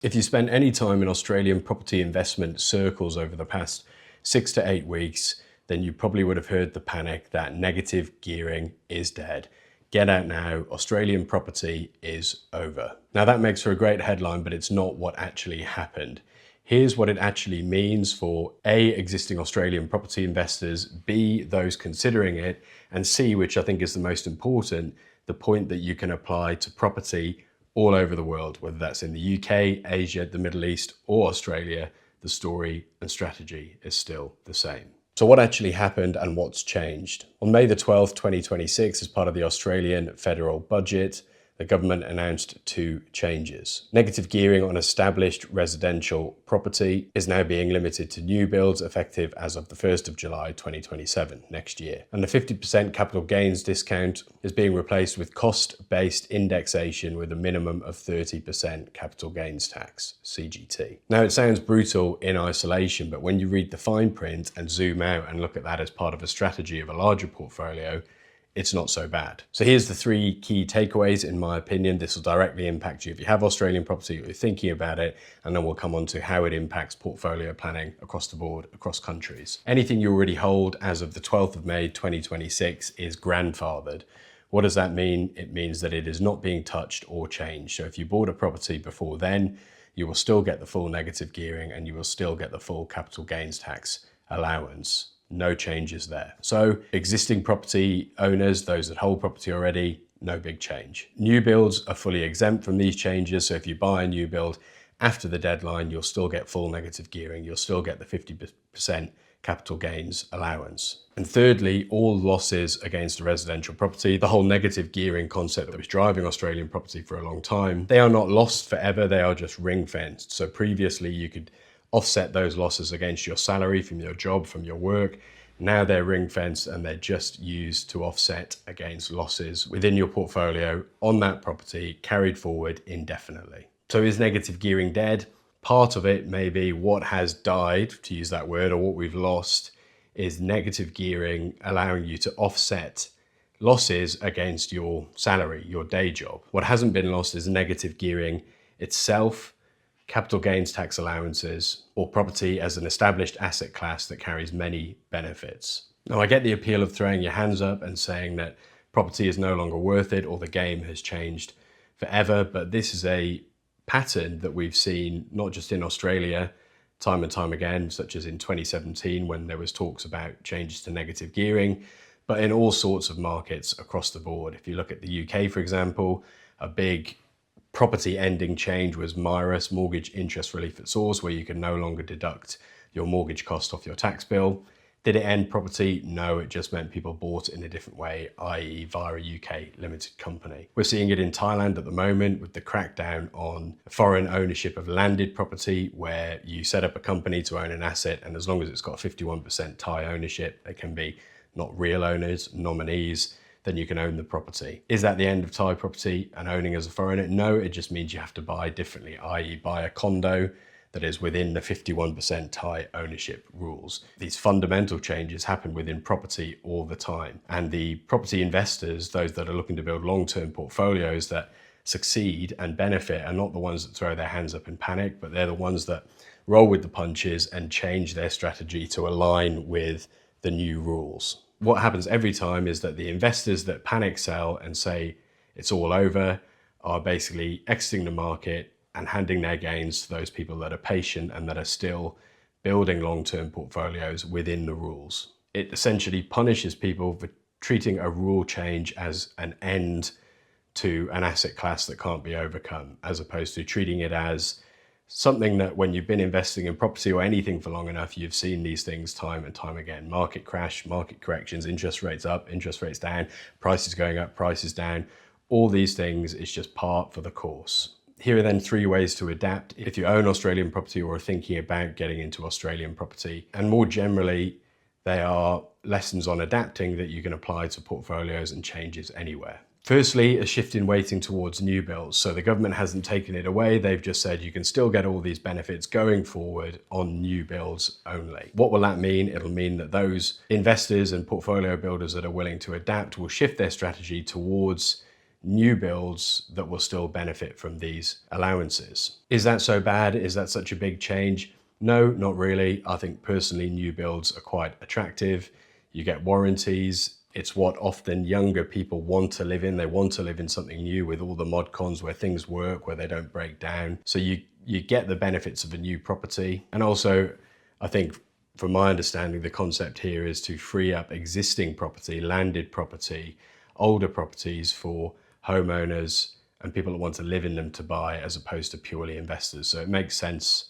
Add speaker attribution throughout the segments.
Speaker 1: If you spent any time in Australian property investment circles over the past 6 to 8 weeks, then you probably would have heard the panic that negative gearing is dead. Get out now, Australian property is over. Now that makes for a great headline, but it's not what actually happened. Here's what it actually means for A, existing Australian property investors, B, those considering it, and C, which I think is the most important, the point that you can apply to property all over the world, whether that's in the UK, Asia, the Middle East, or Australia. The story and strategy is still the same. So what actually happened and what's changed? On May the 12th, 2026, as part of the Australian federal budget, the government announced 2 changes. Negative gearing on established residential property is now being limited to new builds effective as of the 1st of July 2027, next year. And the 50% capital gains discount is being replaced with cost-based indexation with a minimum of 30% capital gains tax, CGT. Now it sounds brutal in isolation, but when you read the fine print and zoom out and look at that as part of a strategy of a larger portfolio, it's not so bad. So here's the 3 key takeaways in my opinion. This will directly impact you if you have Australian property or you're thinking about it, and then we'll come on to how it impacts portfolio planning across the board, across countries. Anything you already hold as of the 12th of May 2026 is grandfathered. What does that mean? It means that it is not being touched or changed. So if you bought a property before then, you will still get the full negative gearing and you will still get the full capital gains tax allowance. No changes there. So existing property owners, those that hold property already, no big change. New builds are fully exempt from these changes. So if you buy a new build after the deadline, you'll still get full negative gearing. You'll still get the 50% capital gains allowance. And thirdly, all losses against a residential property, the whole negative gearing concept that was driving Australian property for a long time, they are not lost forever. They are just ring fenced. So previously you could offset those losses against your salary from your job, from your work. Now they're ring fenced and they're just used to offset against losses within your portfolio on that property carried forward indefinitely. So is negative gearing dead? Part of it may be what has died, to use that word, or what we've lost is negative gearing allowing you to offset losses against your salary, your day job. What hasn't been lost is negative gearing itself, capital gains tax allowances, or property as an established asset class that carries many benefits. Now, I get the appeal of throwing your hands up and saying that property is no longer worth it or the game has changed forever, but this is a pattern that we've seen not just in Australia time and time again, such as in 2017 when there was talks about changes to negative gearing, but in all sorts of markets across the board. If you look at the UK, for example, a big property ending change was MIRAS, mortgage interest relief at source, where you can no longer deduct your mortgage cost off your tax bill. Did it end property? No, it just meant people bought in a different way, i.e. via a UK limited company. We're seeing it in Thailand at the moment with the crackdown on foreign ownership of landed property, where you set up a company to own an asset, and as long as it's got 51% Thai ownership, they can be not real owners, nominees, then you can own the property. Is that the end of Thai property and owning as a foreigner? No, it just means you have to buy differently, i.e. buy a condo that is within the 51% Thai ownership rules. These fundamental changes happen within property all the time. And the property investors, those that are looking to build long-term portfolios that succeed and benefit, are not the ones that throw their hands up in panic, but they're the ones that roll with the punches and change their strategy to align with the new rules. What happens every time is that the investors that panic sell and say it's all over are basically exiting the market and handing their gains to those people that are patient and that are still building long-term portfolios within the rules. It essentially punishes people for treating a rule change as an end to an asset class that can't be overcome, as opposed to treating it as something that when you've been investing in property or anything for long enough, you've seen these things time and time again. Market crash, market corrections, interest rates up, interest rates down, prices going up, prices down. All these things is just part for the course. Here are then 3 ways to adapt if you own Australian property or are thinking about getting into Australian property. And more generally, they are lessons on adapting that you can apply to portfolios and changes anywhere. Firstly, a shift in weighting towards new builds. So the government hasn't taken it away. They've just said you can still get all these benefits going forward on new builds only. What will that mean? It'll mean that those investors and portfolio builders that are willing to adapt will shift their strategy towards new builds that will still benefit from these allowances. Is that so bad? Is that such a big change? No, not really. I think personally new builds are quite attractive. You get warranties. It's what often younger people want to live in. They want to live in something new with all the mod cons where things work, where they don't break down. So you get the benefits of a new property. And also, I think from my understanding, the concept here is to free up existing property, landed property, older properties for homeowners and people that want to live in them to buy, as opposed to purely investors. So it makes sense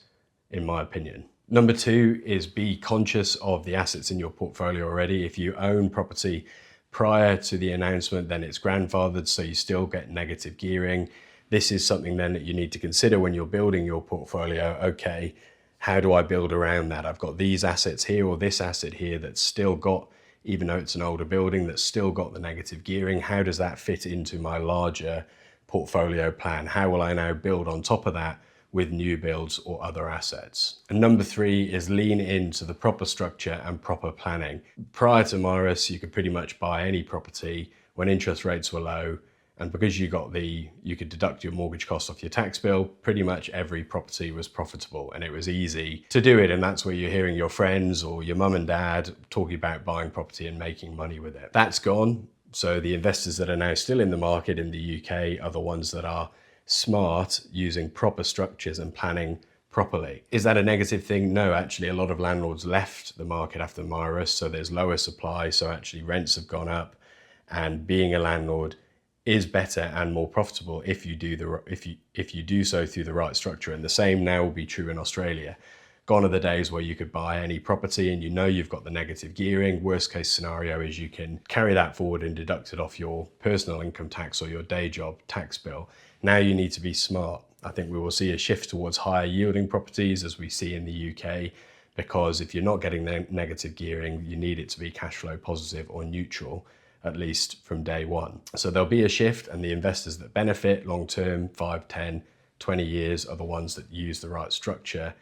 Speaker 1: in my opinion. Number two is be conscious of the assets in your portfolio already. If you own property prior to the announcement, then it's grandfathered, so you still get negative gearing. This is something then that you need to consider when you're building your portfolio. Okay, how do I build around that? I've got these assets here or this asset here that's still got, even though it's an older building, that's still got the negative gearing. How does that fit into my larger portfolio plan? How will I now build on top of that with new builds or other assets? And number three is lean into the proper structure and proper planning. Prior to Maris, you could pretty much buy any property when interest rates were low. And because you could deduct your mortgage cost off your tax bill, pretty much every property was profitable and it was easy to do it. And that's where you're hearing your friends or your mum and dad talking about buying property and making money with it. That's gone. So the investors that are now still in the market in the UK are the ones that are smart, using proper structures and planning properly. Is that a negative thing? No, actually a lot of landlords left the market after Maris, so there's lower supply, so actually rents have gone up, and being a landlord is better and more profitable if you do so through the right structure. And the same now will be true in Australia. Gone are the days where you could buy any property and you know you've got the negative gearing. Worst case scenario is you can carry that forward and deduct it off your personal income tax or your day job tax bill. Now you need to be smart. I think we will see a shift towards higher yielding properties as we see in the UK, because if you're not getting the negative gearing, you need it to be cash flow positive or neutral, at least from day one. So there'll be a shift, and the investors that benefit long term, 5, 10, 20 years, are the ones that use the right structure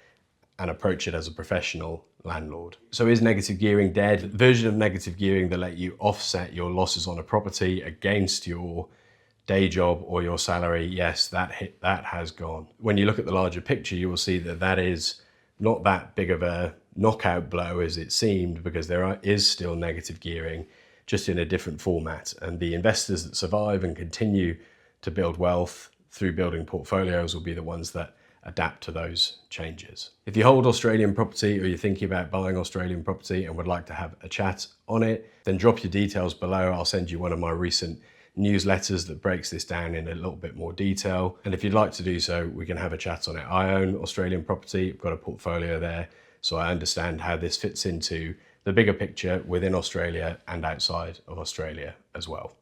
Speaker 1: and approach it as a professional landlord. So is negative gearing dead? The version of negative gearing that let you offset your losses on a property against your day job or your salary, yes, that has gone. When you look at the larger picture, you will see that that is not that big of a knockout blow as it seemed, because there is still negative gearing, just in a different format. And the investors that survive and continue to build wealth through building portfolios will be the ones that adapt to those changes. If you hold Australian property or you're thinking about buying Australian property and would like to have a chat on it, then drop your details below. I'll send you one of my recent newsletters that breaks this down in a little bit more detail. And if you'd like to do so, we can have a chat on it. I own Australian property, I've got a portfolio there, so I understand how this fits into the bigger picture within Australia and outside of Australia as well.